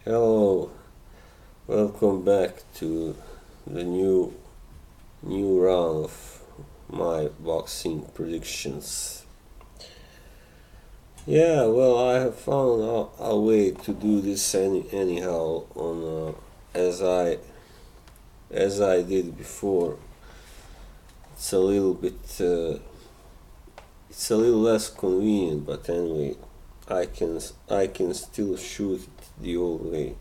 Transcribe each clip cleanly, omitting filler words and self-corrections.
Hello, welcome back to the new round of my boxing predictions. Yeah, well, I have found a way to do this anyhow on as I as I did before. It's a little bit it's a little less convenient, but anyway, I can still shoot it the old way.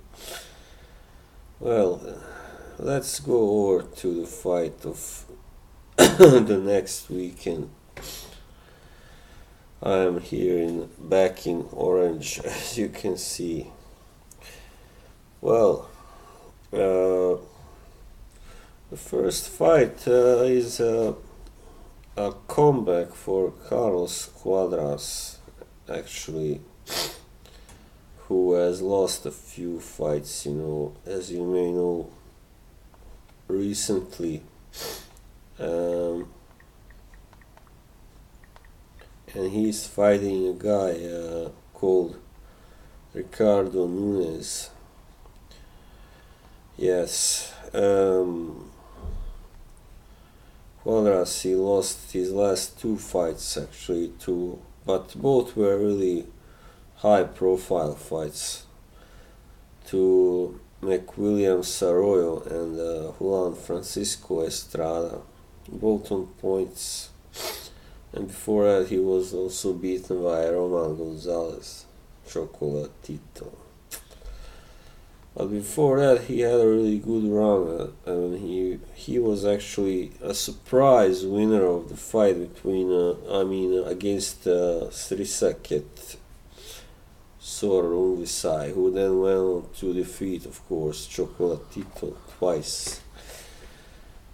Well, let's go over to the fight of the next weekend. I am here back in orange, as you can see. Well, the first fight is a comeback for Carlos Cuadras, actually, who has lost a few fights, as you may know, recently. Um, and he's fighting a guy called Ricardo Nunes. Yes, Cuadras, he lost his last two fights actually, but both were really high-profile fights to McWilliam Arroyo and Juan Francisco Estrada, both on points. And before that, he was also beaten by Roman Gonzalez, Chocolatito. But before that, he had a really good run, and he was actually a surprise winner of the fight against Srisaket Sorunvisai, who then went on to defeat, of course, Chocolatito twice,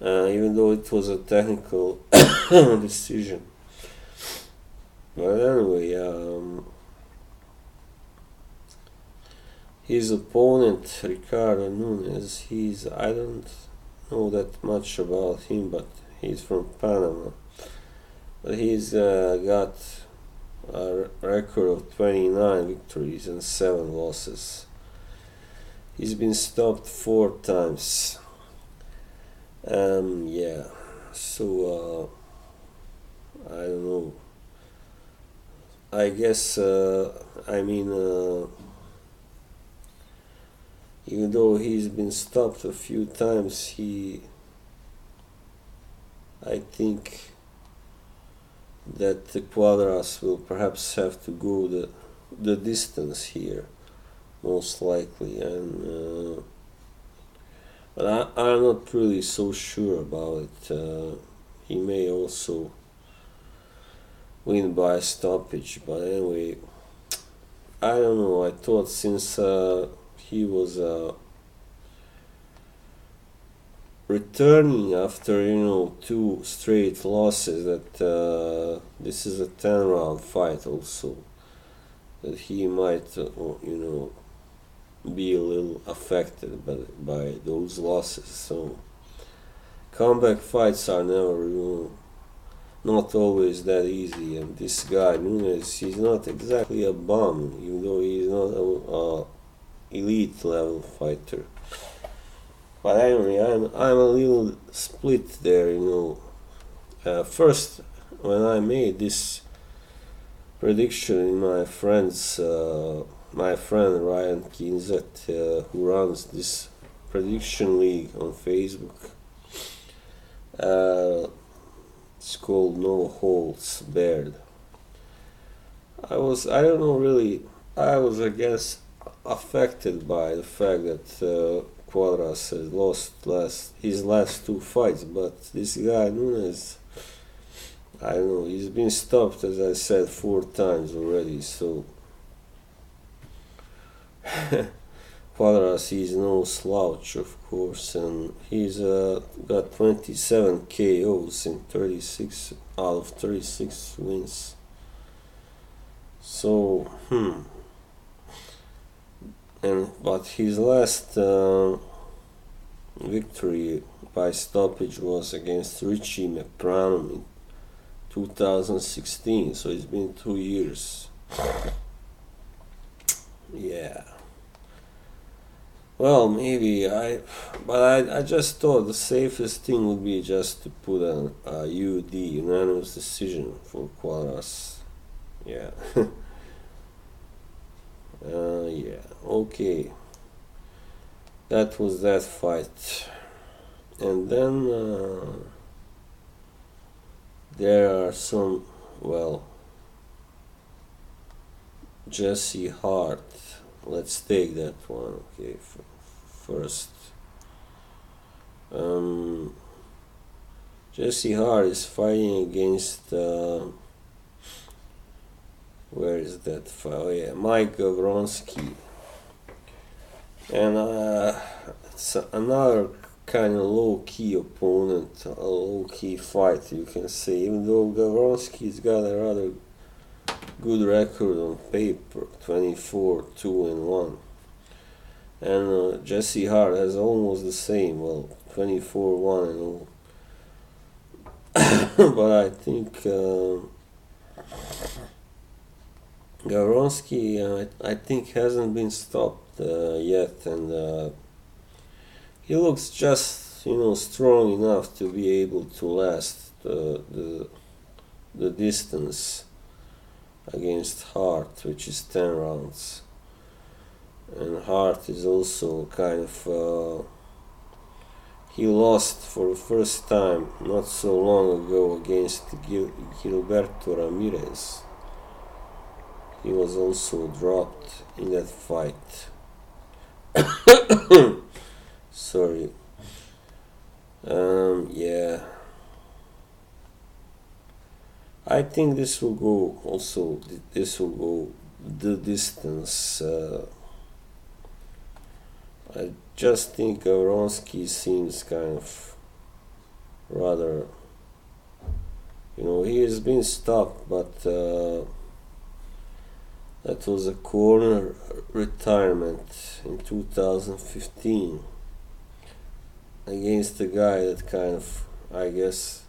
even though it was a technical decision. But anyway, his opponent, Ricardo Nunes, I don't know that much about him, but he's from Panama. But he's got a record of 29 victories and 7 losses. He's been stopped 4 times. Yeah, so I don't know. I guess, even though he's been stopped a few times, I think that the Cuadras will perhaps have to go the distance here, most likely, and but I'm not really so sure about it. He may also win by stoppage, but anyway, I don't know. I thought since he was returning after 2 straight losses, that this is a 10-round fight also, that he might be a little affected by those losses. So comeback fights are never not always that easy, and this guy Nunes, he's not exactly a bum, even though he's not a elite level fighter. But anyway, I'm a little split there. First, when I made this prediction in my friend Ryan Kinzet, who runs this prediction league on Facebook, it's called No Holds Barred. I don't know really, I was, I guess, affected by the fact that Cuadras has lost his last 2 fights, but this guy Nunes, I don't know, he's been stopped, as I said, 4 times already, so Cuadras is no slouch, of course, and he's got 27 KOs in 36 out of 36 wins. So, but his last victory by stoppage was against Richie McPranum in 2016, so it's been 2 years. Yeah. Well, maybe but I just thought the safest thing would be just to put a UD, unanimous decision for Quadras. Yeah. Yeah. Okay. That was that fight, and then there are some. Well, Jesse Hart. Let's take that one. Okay. First. Um, Jesse Hart is fighting against where is that fight? Oh yeah, Mike Gavronsky, and it's another kind of low-key opponent, a low-key fight, you can say. Even though Gavronsky's got a rather good record on paper, 24-2-1, and Jesse Hart has almost the same, well, 24-1-0. But I think Gavronsky, I think, hasn't been stopped yet, and he looks just, strong enough to be able to last the distance against Hart, which is 10 rounds. And Hart is also kind of he lost for the first time not so long ago against Gilberto Ramirez. He was also dropped in that fight. Sorry. Yeah. I think this will go also. This will go the distance. I just think Gavronsky seems kind of rather. He has been stopped, but that was a corner retirement in 2015 against a guy that kind of, I guess,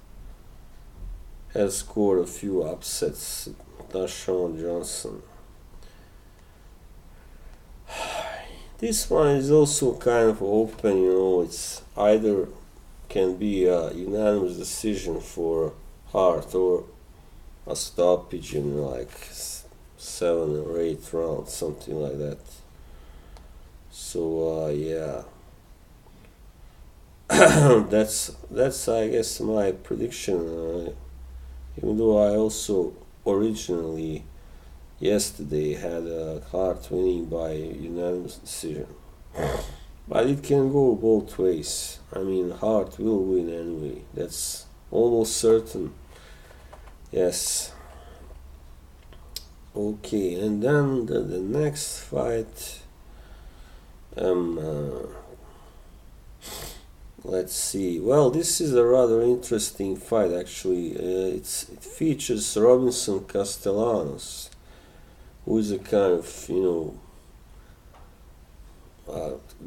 has scored a few upsets, Dashawn Johnson. This one is also kind of open, it's either can be a unanimous decision for Hart or a stoppage in like 7 or 8 rounds, something like that. So yeah. that's I guess my prediction. Even though I also originally yesterday had a Hart winning by unanimous decision, but it can go both ways. I mean, Hart will win anyway. That's almost certain. Yes. Okay, and then the next fight. Let's see. Well, this is a rather interesting fight actually. It features Robinson Castellanos, who is a kind of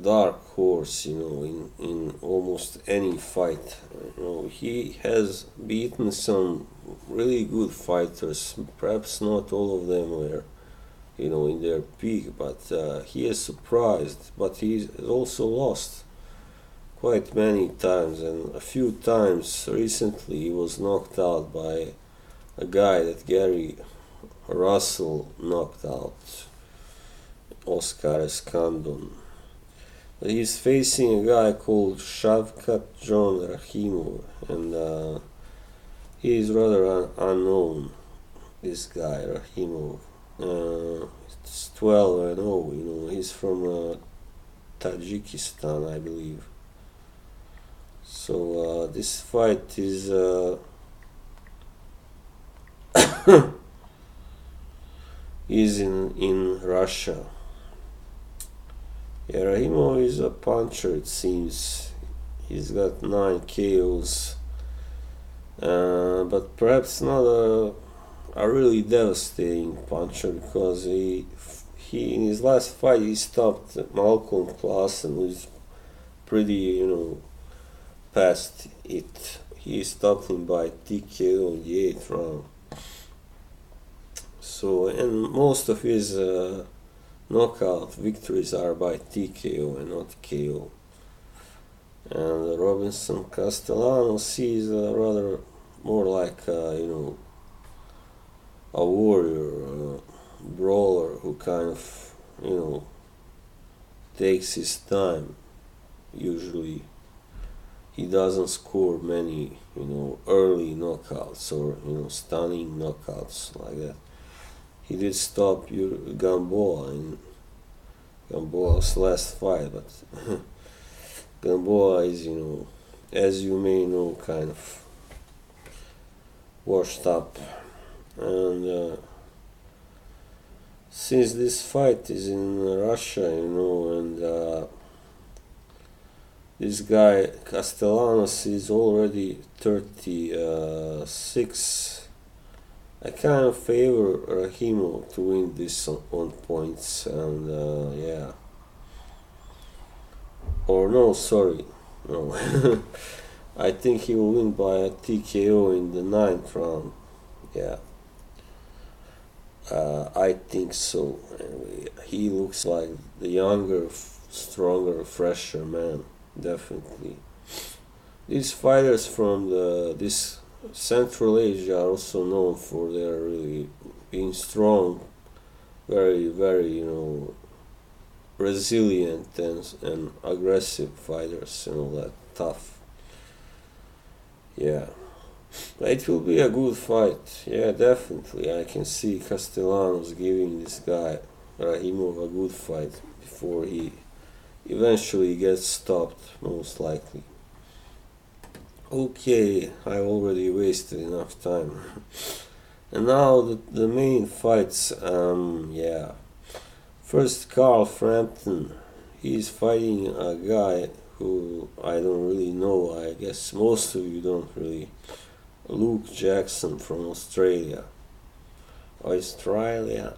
dark horse, in almost any fight. He has beaten some really good fighters. Perhaps not all of them were, in their peak, but he has surprised. But he has also lost quite many times, and a few times recently he was knocked out by a guy that Gary Russell knocked out, Oscar Escandon. He's facing a guy called Shavkat John Rahimov, and he is rather unknown, this guy Rahimov. It's 12-0, he's from Tajikistan, I believe. So this fight is is in Russia. Yeah, Rahimov is a puncher, it seems. He's got 9 KOs, but perhaps not a really devastating puncher, because he in his last fight he stopped Malcolm Klassen, who is pretty, past it. He stopped him by TKO in the 8th round. So, and most of his knockout victories are by TKO and not KO. And Robinson Castellanos, he's rather more like a warrior, a brawler who kind of takes his time. Usually he doesn't score many early knockouts or stunning knockouts like that. He did stop Gamboa in Gamboa's last fight, but Gamboa is, as you may know, kind of washed up. And since this fight is in Russia, and this guy Castellanos is already 36, I kind of favor Rahimov to win this on points, and yeah. Or no, sorry, no. I think he will win by a TKO in the 9th round. Yeah. I think so. Anyway, he looks like the younger, stronger, fresher man. Definitely. These fighters from this Central Asia are also known for their really being strong, very, very, resilient and aggressive fighters and all that, tough. Yeah. It will be a good fight. Yeah, definitely. I can see Castellanos giving this guy Rahimov a good fight before he eventually gets stopped, most likely. Okay, I already wasted enough time. And now the main fights, yeah. First, Carl Frampton. He's fighting a guy who I don't really know. I guess most of you don't really. Luke Jackson from Australia. Australia,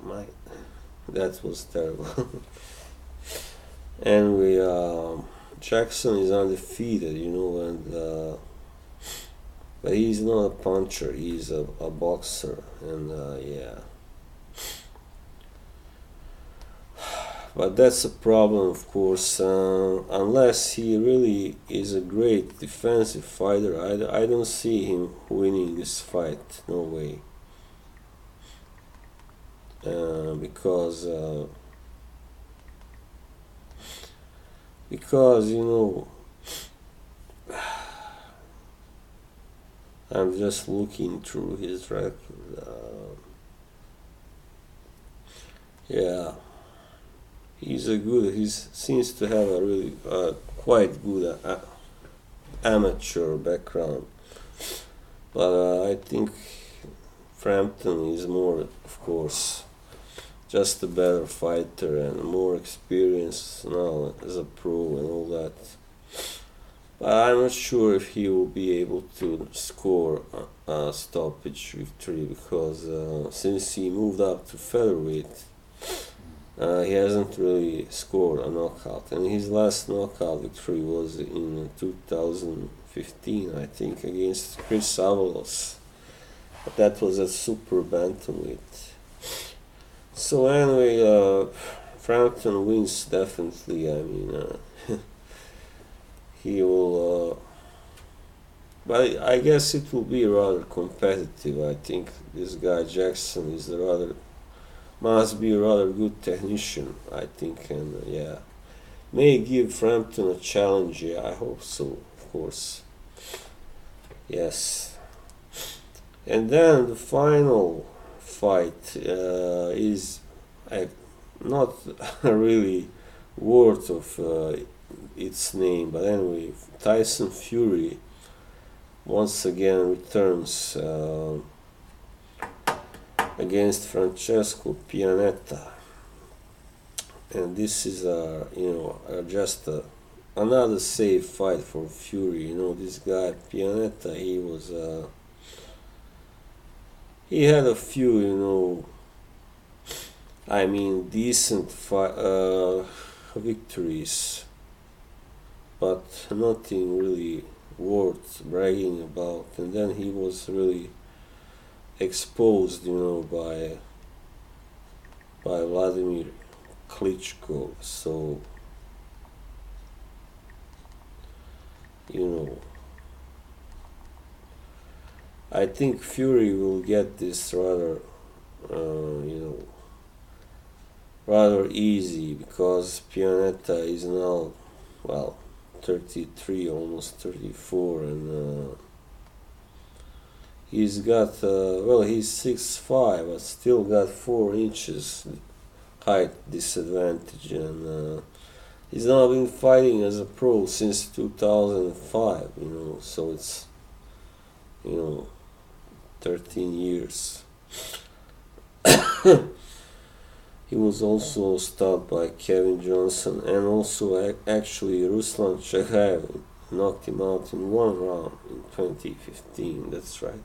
that was terrible. Anyway, Jackson is undefeated, and but he's not a puncher. He's a boxer, and yeah. But that's a problem, of course, unless he really is a great defensive fighter. I don't see him winning this fight, no way. Because I'm just looking through his record. Yeah. He seems to have a really quite good amateur background, but I think Frampton is more, of course, just a better fighter and more experienced now as a pro and all that. But I'm not sure if he will be able to score a stoppage victory because since he moved up to featherweight. He hasn't really scored a knockout, and his last knockout victory was in 2015, I think, against Chris Avalos. But that was at super bantamweight. So anyway, Frampton wins definitely. I mean, he will. But I guess it will be rather competitive. I think this guy Jackson is must be a rather good technician, I think, and yeah, may give Frampton a challenge. Yeah, I hope so, of course. Yes. And then the final fight is not really worth of its name, but anyway, Tyson Fury once again returns against Francesco Pianetta, and this is just another safe fight for Fury. This guy Pianetta, he had a few decent victories, but nothing really worth bragging about. And then he was really exposed, by Vladimir Klitschko. So, you know, I think Fury will get this rather easy, because Pianetta is now, well, 33, almost 34, and he's got, he's 6'5", but still got 4 inches height disadvantage, and he's now been fighting as a pro since 2005, so it's, 13 years. He was also stopped by Kevin Johnson, and also actually Ruslan Chagaev knocked him out in 1 round in 2015, that's right.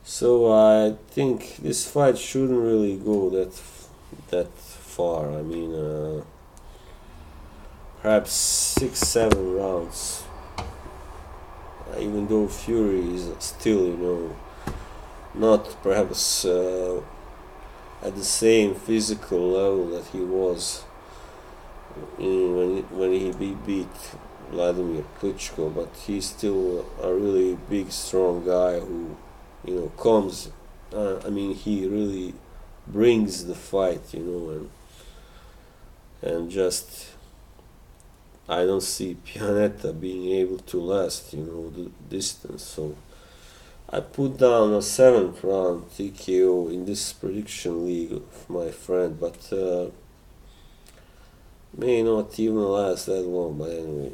So I think this fight shouldn't really go that far. I mean, perhaps 6-7 rounds. Even though Fury is still, not perhaps at the same physical level that he was when he beat Vladimir Klitschko, but he's still a really big, strong guy who, comes. He really brings the fight, and just I don't see Pianetta being able to last, the distance. So I put down a 7th round TKO in this prediction league of my friend, but may not even last that long. But anyway,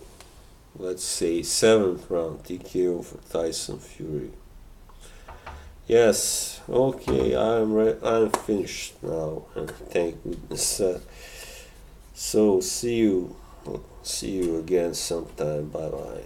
let's say 7th round TKO for Tyson Fury. Yes, okay, I'm finished now, and thank goodness. So see you again sometime. Bye bye.